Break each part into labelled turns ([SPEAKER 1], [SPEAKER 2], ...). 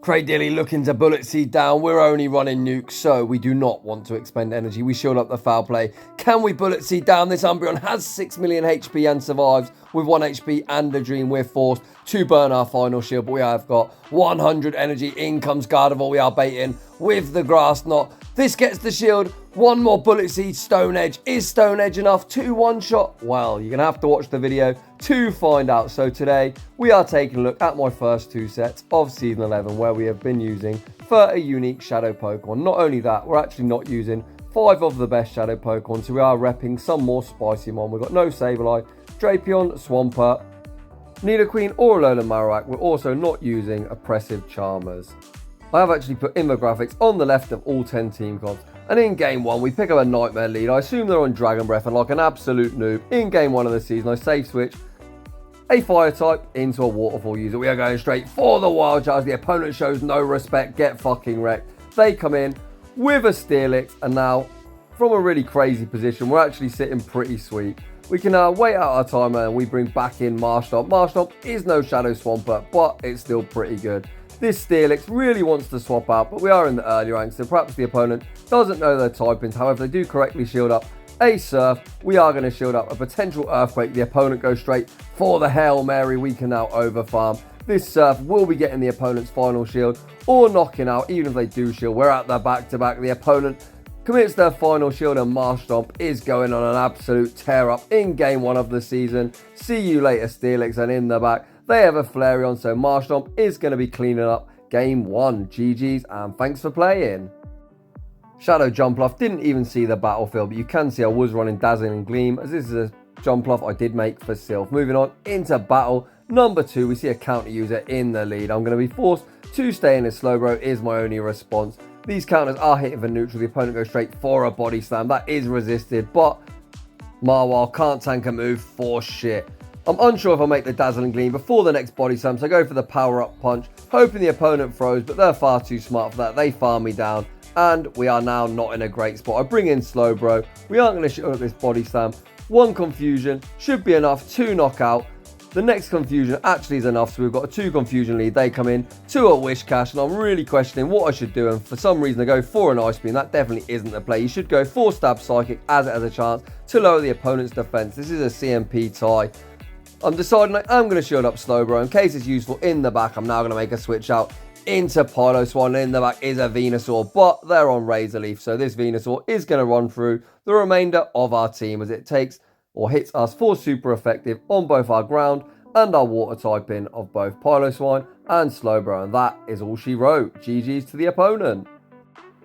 [SPEAKER 1] Cradilly looking to bullet seed down. We're only running nukes, so we do not want to expend energy. We shield up the foul play. Can we bullet seed down? This Umbreon has 6 million HP and survives with 1 HP and a dream. We're forced to burn our final shield, but we have got 100 energy. In comes Gardevoir. We are baiting with the grass knot. This gets the shield. One more bullet seed. Stone Edge. Is Stone Edge enough to one-shot? Well, you're going to have to watch the video to find out. So today, we are taking a look at my first 2 sets of Season 11, where we have been using 30 unique Shadow Pokemon. Not only that, we're actually not using 5 of the best Shadow Pokemon, so we are repping some more spicy mon. We've got no Sableye, Drapion, Swampert, Nidoqueen or Alolan Marowak. We're also not using oppressive Charmers. I have actually put infographics on the left of all 10 team comps. And in game 1, we pick up a Nightmare lead. I assume they're on Dragon Breath, and like an absolute noob, in game 1 of the season, I save switch a Fire type into a Waterfall user. We are going straight for the Wild Charge. The opponent shows no respect, get fucking wrecked. They come in with a Steelix, and now, from a really crazy position, we're actually sitting pretty sweet. We can now wait out our timer, and we bring back in Marshtomp. Marshtomp is no Shadow Swampert, but it's still pretty good. This Steelix really wants to swap out, but we are in the early ranks, so perhaps the opponent doesn't know their typings. However, they do correctly shield up a Surf. We are going to shield up a potential Earthquake. The opponent goes straight for the Hail Mary. We can now overfarm. This Surf will be getting the opponent's final shield or knocking out. Even if they do shield, we're at the back-to-back. The opponent commits their final shield, and Marshtomp is going on an absolute tear-up in game 1 of the season. See you later, Steelix, and in the back, they have a Flareon, so Marshtomp is going to be cleaning up game 1. GG's, and thanks for playing. Shadow Jumpluff, didn't even see the battlefield, but you can see I was running Dazzling Gleam, as this is a Jumpluff I did make for Sylph. Moving on into battle number 2, we see a counter user in the lead. I'm going to be forced to stay in as Slowbro is my only response. These counters are hitting for neutral. The opponent goes straight for a Body Slam. That is resisted, but Marwile can't tank a move for shit. I'm unsure if I'll make the Dazzling Gleam before the next Body Slam, so I go for the Power Up Punch, hoping the opponent throws, but they're far too smart for that. They farm me down, and we are now not in a great spot. I bring in Slowbro. We aren't going to shoot at this Body Slam. 1 Confusion should be enough to knock out. The next Confusion actually is enough, so we've got a 2 Confusion lead. They come in to a Wish Cash, and I'm really questioning what I should do, and for some reason I go for an Ice Beam. That definitely isn't the play. You should go for Stab Psychic, as it has a chance to lower the opponent's defense. This is a CMP tie. I'm deciding I am going to shield up Slowbro in case it's useful in the back. I'm now going to make a switch out into Piloswine. In the back is a Venusaur, but they're on Razor Leaf, so this Venusaur is going to run through the remainder of our team as it takes or hits us for super effective on both our ground and our water typing of both Piloswine and Slowbro, and that is all she wrote. GG's to the opponent.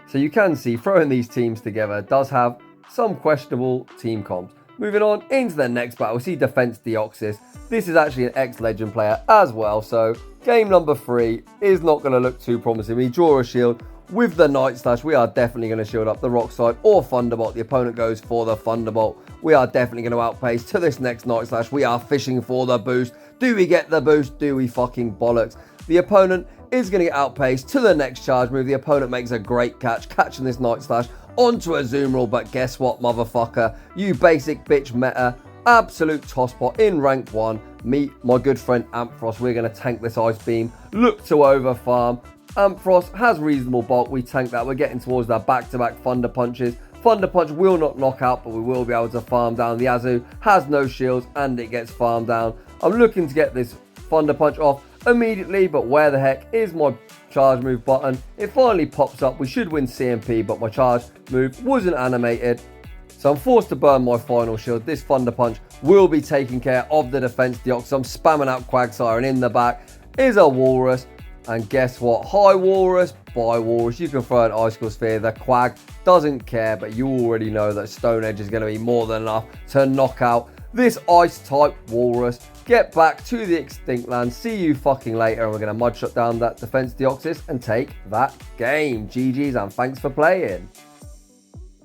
[SPEAKER 1] So you can see throwing these teams together does have some questionable team comps. Moving on into the next battle, we see Defense Deoxys. This is actually an ex-Legend player as well, so game number 3 is not going to look too promising. We draw a shield with the Night Slash. We are definitely going to shield up the Rock Slide or Thunderbolt. The opponent goes for the Thunderbolt. We are definitely going to outpace to this next Night Slash. We are fishing for the boost. Do we get the boost? Do we fucking bollocks? The opponent is going to get outpaced to the next charge move. The opponent makes a great catch, catching this Night Slash onto a Azumarill, but guess what, motherfucker? You basic bitch meta, absolute tosspot in rank 1. Meet my good friend Ampharos. We're going to tank this Ice Beam, look to overfarm. Ampharos has reasonable bulk. We tank that. We're getting towards our back-to-back Thunder Punches. Thunder Punch will not knock out, but we will be able to farm down. The Azu has no shields, and it gets farmed down. I'm looking to get this Thunder Punch off immediately, but where the heck is my charge move button? It finally pops up. We should win CMP, but my charge move wasn't animated, so I'm forced to burn my final shield. This Thunder Punch will be taking care of the Defense Deoxys. I'm spamming out Quagsire, and in the back is a Walrus, and guess what? Hi Walrus, bye Walrus. You can throw an Icicle Sphere. The Quag doesn't care, but you already know that Stone Edge is going to be more than enough to knock out this Ice-type Walrus. Get back to the extinct land. See you fucking later, and we're going to mud shut down that Defense Deoxys and take that game. GG's, and thanks for playing.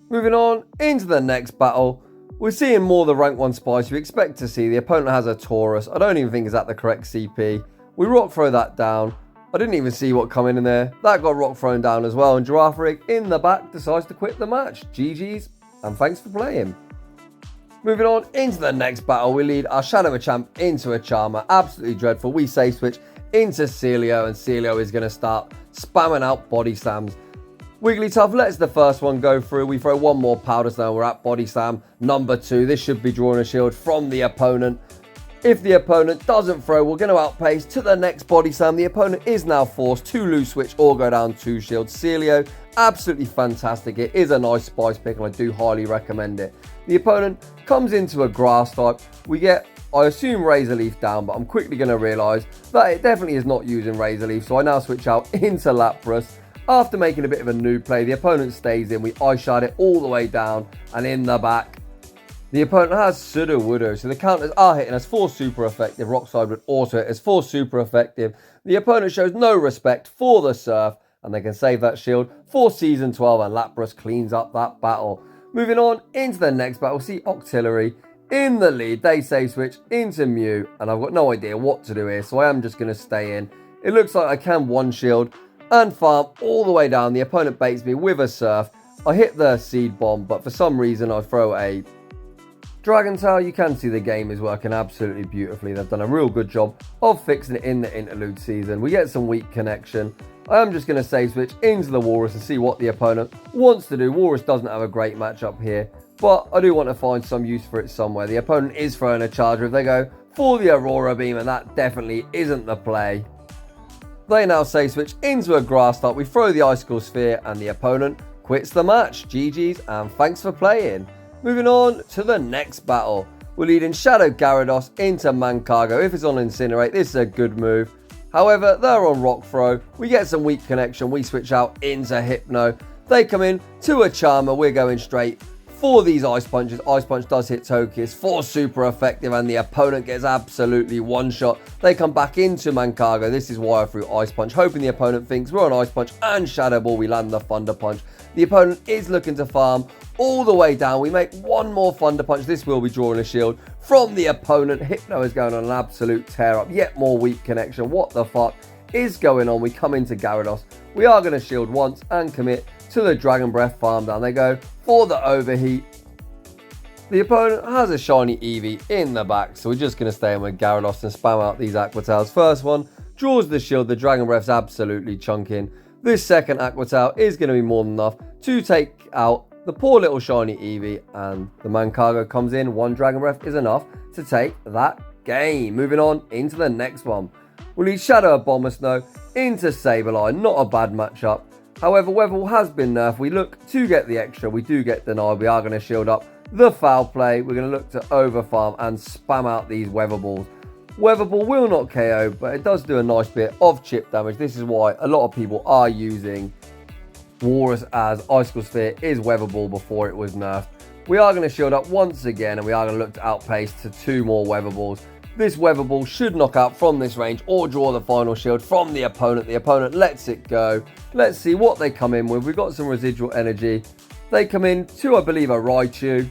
[SPEAKER 1] Moving on into the next battle, we're seeing more of the rank 1 spice you expect to see. The opponent has a Taurus. I don't even think is that the correct CP. We rock throw that down. I didn't even see what coming in there. That got rock thrown down as well, and Girafarig in the back decides to quit the match. GG's, and thanks for playing. Moving on into the next battle, we lead our Shadow Machamp into a Charmer. Absolutely dreadful. We save switch into Celio, and Celio is going to start spamming out body slams. Wigglytuff lets the first one go through. We throw one more powder slam. We're at body slam number 2. This should be drawing a shield from the opponent. If the opponent doesn't throw, we're going to outpace to the next body slam. The opponent is now forced to lose switch or go down 2 shields. Celio, absolutely fantastic. It is a nice spice pick, and I do highly recommend it. The opponent comes into a grass type. We get, I assume, Razor Leaf down, but I'm quickly going to realise that it definitely is not using Razor Leaf, so I now switch out into Lapras. After making a bit of a new play, the opponent stays in. We Ice Shard it all the way down and in the back. The opponent has Sudowoodo, so the counters are hitting us for super effective. Rock Slide would also hit us for super effective. The opponent shows no respect for the Surf, and they can save that shield for Season 12, and Lapras cleans up that battle. Moving on into the next battle, see Octillery in the lead. They save switch into Mew, and I've got no idea what to do here, so I am just going to stay in. It looks like I can one shield and farm all the way down. The opponent baits me with a Surf. I hit the Seed Bomb, but for some reason I throw a Dragon Tail. You can see the game is working absolutely beautifully. They've done a real good job of fixing it in the interlude season. We get some weak connection. I am just going to save switch into the Walrus and see what the opponent wants to do. Walrus doesn't have a great matchup here, but I do want to find some use for it somewhere. The opponent is throwing a Charger. If they go for the Aurora Beam, and that definitely isn't the play. They now save switch into a Grass type. We throw the Icicle Sphere, and the opponent quits the match. GG's, and thanks for playing. Moving on to the next battle. We're leading Shadow Gyarados into Mancargo. If it's on Incinerate, this is a good move. However, they're on Rock Throw. We get some weak connection. We switch out into Hypno. They come in to a Charmer. We're going straight for these Ice Punches. Ice Punch does hit Togekiss for super effective, and the opponent gets absolutely one shot. They come back into Mancargo. This is why I threw Ice Punch, hoping the opponent thinks we're on Ice Punch and Shadow Ball. We land the Thunder Punch. The opponent is looking to farm all the way down. We make one more Thunder Punch. This will be drawing a shield from the opponent. Hypno is going on an absolute tear up. Yet more weak connection. What the fuck is going on? We come into Gyarados. We are going to shield once and commit to the Dragon Breath farm down. They go for the Overheat. The opponent has a shiny Eevee in the back, so we're just going to stay in with Gyarados and spam out these Aqua Tails. First one draws the shield. The Dragon Breath's absolutely chunking. This second Aqua Tail is going to be more than enough to take out the poor little shiny Eevee, and the Mancargo comes in. One Dragon Breath is enough to take that game. Moving on into the next one. We'll lead Shadow Abomasnow into Sableye. Not a bad matchup. However, Weather has been nerfed. We look to get the extra. We do get denied. We are going to shield up the foul play. We're going to look to overfarm and spam out these Weather Balls. Weather Ball will not KO, but it does do a nice bit of chip damage. This is why a lot of people are using Walrus as Icicle Sphere is Weather Ball before it was nerfed. We are going to shield up once again, and we are going to look to outpace to 2 more Weather Balls. This Weather Ball should knock out from this range or draw the final shield from the opponent. The opponent lets it go. Let's see what they come in with. We've got some residual energy. They come in to, I believe, a Raichu.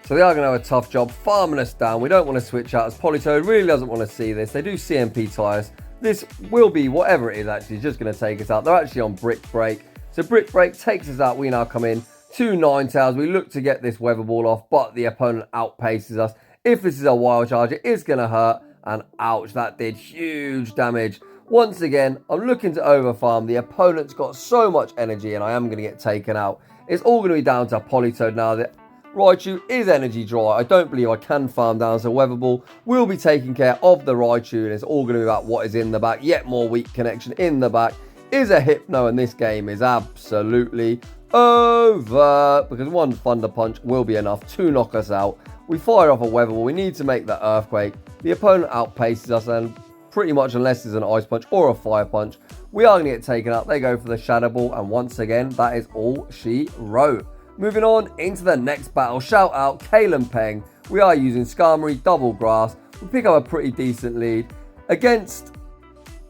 [SPEAKER 1] So they are going to have a tough job farming us down. We don't want to switch out, as Politoed really doesn't want to see this. They do CMP tires. This will be whatever it is actually just going to take us out. They're actually on Brick Break. So Brick Break takes us out. We now come in to Ninetales. We look to get this Weather Ball off, but the opponent outpaces us. If this is a Wild Charge, it is going to hurt. And ouch, that did huge damage. Once again, I'm looking to overfarm. The opponent's got so much energy, and I am going to get taken out. It's all going to be down to Politoed now. The Raichu is energy dry. I don't believe I can farm down, so Weather Ball will be taking care of the Raichu, and it's all going to be about what is in the back. Yet more weak connection in the back is a Hypno, and this game is absolutely over because one Thunder Punch will be enough to knock us out. We fire off a Weather Ball. We need to make the Earthquake. The opponent outpaces us, and pretty much unless there's an Ice Punch or a Fire Punch, we are going to get taken out. They go for the Shadow Ball, and once again, that is all she wrote. Moving on into the next battle. Shout out Kalen Peng. We are using Skarmory, Double Grass. We pick up a pretty decent lead against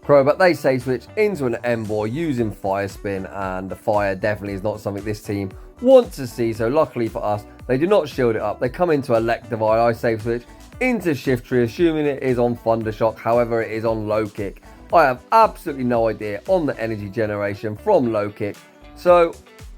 [SPEAKER 1] Crow, but they say switch into an Emboar using Fire Spin, and the fire definitely is not something this team wants to see. So luckily for us, they do not shield it up. They come into Electivire. I save switch into Shiftry, assuming it is on Thunder Shock. However, it is on Low Kick. I have absolutely no idea on the energy generation from Low Kick, so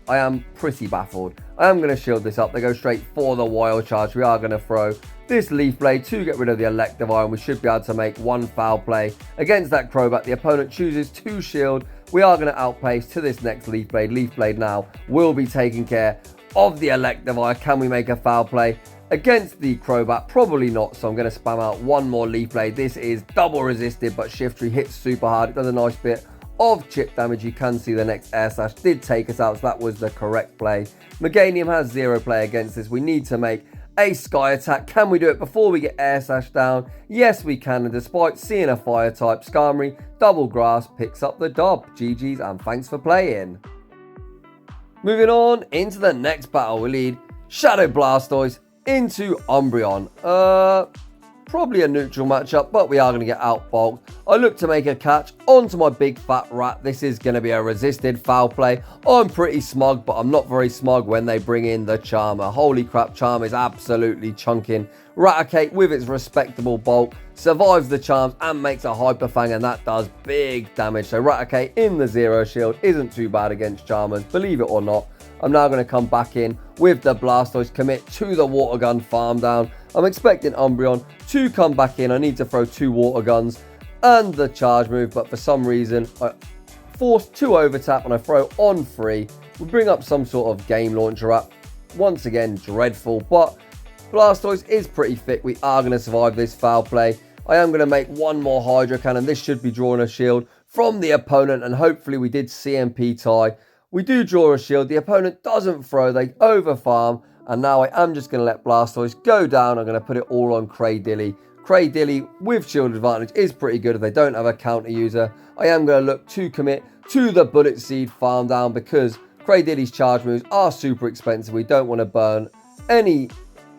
[SPEAKER 1] I am pretty baffled. I am going to shield this up. They go straight for the Wild Charge. We are going to throw this Leaf Blade to get rid of the Electivire, and we should be able to make one foul play against that Crobat. The opponent chooses 2 shield. We are going to outpace to this next Leaf Blade. Leaf Blade now will be taking care of the Electivire. Can we make a foul play against the Crobat? Probably not, so I'm going to spam out one more Leaf Blade. This is double resisted, but Shiftry hits super hard. It does a nice bit of chip damage. You can see the next Air Slash did take us out, so that was the correct play. Meganium has 0 play against this. We need to make a Sky Attack. Can we do it before we get Air Slash down? Yes, we can, and despite seeing a Fire type, Skarmory double grass picks up the dub. GG's and thanks for playing. Moving on into the next battle, we lead Shadow Blastoise into Umbreon. Probably a neutral matchup, but we are going to get outbulked. I look to make a catch onto my big fat rat. This is going to be a resisted foul play. I'm pretty smug, but I'm not very smug when they bring in the Charmer. Holy crap, Charm is absolutely chunking. Raticate with its respectable bulk survives the charms and makes a Hyper Fang, and that does big damage. So Raticate in the 0 shield isn't too bad against Charmers, believe it or not. I'm now going to come back in with the Blastoise, commit to the Water Gun farm down. I'm expecting Umbreon to come back in. I need to throw 2 Water Guns and the Charge move, but for some reason I force 2 Overtap and I throw on 3. We bring up some sort of Game Launcher app. Once again, dreadful, but Blastoise is pretty thick. We are going to survive this foul play. I am going to make one more Hydro Cannon. This should be drawing a shield from the opponent, and hopefully we did CMP tie. We do draw a shield. The opponent doesn't throw. They overfarm. And now I am just going to let Blastoise go down. I'm going to put it all on Cradilly. Cradilly with shield advantage is pretty good if they don't have a counter user. I am going to look to commit to the Bullet Seed farm down because Cradilly's charge moves are super expensive. We don't want to burn any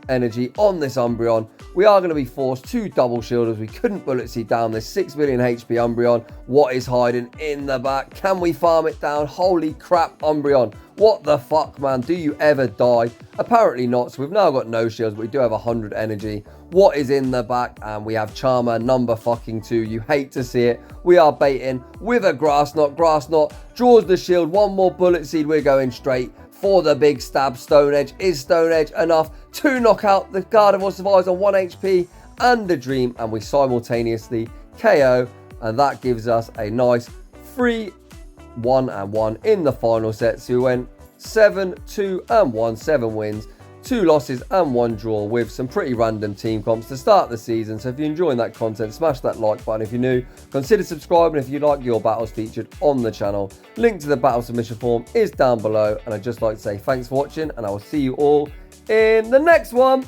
[SPEAKER 1] energy on this Umbreon. We are going to be forced to double shield as we couldn't Bullet Seed down this 6 million HP Umbreon. What is hiding in the back? Can we farm it down? Holy crap, Umbreon. What the fuck, man? Do you ever die? Apparently not, so we've now got no shields, but we do have 100 energy. What is in the back? And we have Charmer number fucking 2. You hate to see it. We are baiting with a Grass Knot. Grass Knot draws the shield. One more Bullet Seed. We're going straight for the big stab. Stone Edge. Is Stone Edge enough to knock out the Gardevoir? Survives on 1 HP and a Dream, and we simultaneously KO, and that gives us a nice 3-1-1 in the final set. So we went 7-2-1, 7 wins, 2 losses and 1 draw with some pretty random team comps to start the season. So if you're enjoying that content, smash that like button. If you're new, consider subscribing if you like your battles featured on the channel. Link to the battle submission form is down below, and I'd just like to say thanks for watching, and I will see you all in the next one.